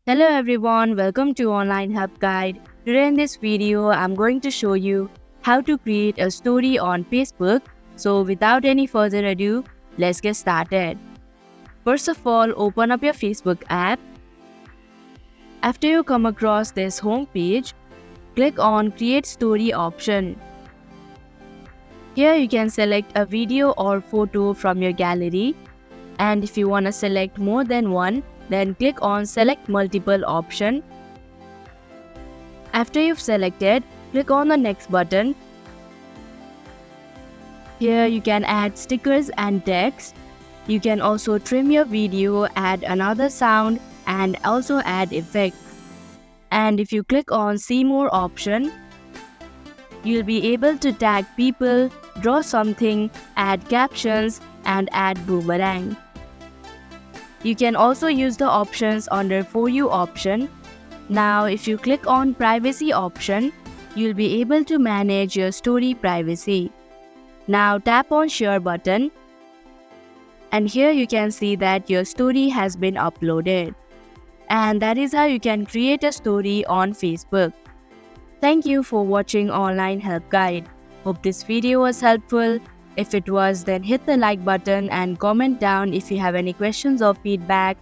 Hello everyone, welcome to Online Help Guide. Today in this video, I'm going to show you how to create a story on Facebook. So without any further ado, let's get started. First of all, open up your Facebook app. After you come across this home page, click on Create Story option. Here you can select a video or photo from your gallery, and if you want to select more than one, then click on Select Multiple option. After you've selected, click on the Next button. Here you can add stickers and text. You can also trim your video, add another sound, and also add effects. And if you click on See More option, you'll be able to tag people, draw something, add captions, and add boomerang. You can also use the options under For You option. Now, if you click on Privacy option, you'll be able to manage your story privacy. Now tap on Share button, and here you can see that your story has been uploaded. And that is how you can create a story on Facebook. Thank you for watching Online Help Guide. Hope this video was helpful. If it was, then hit the like button and comment down if you have any questions or feedback.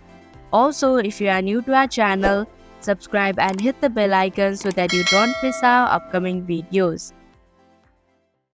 Also, if you are new to our channel, subscribe and hit the bell icon so that you don't miss our upcoming videos.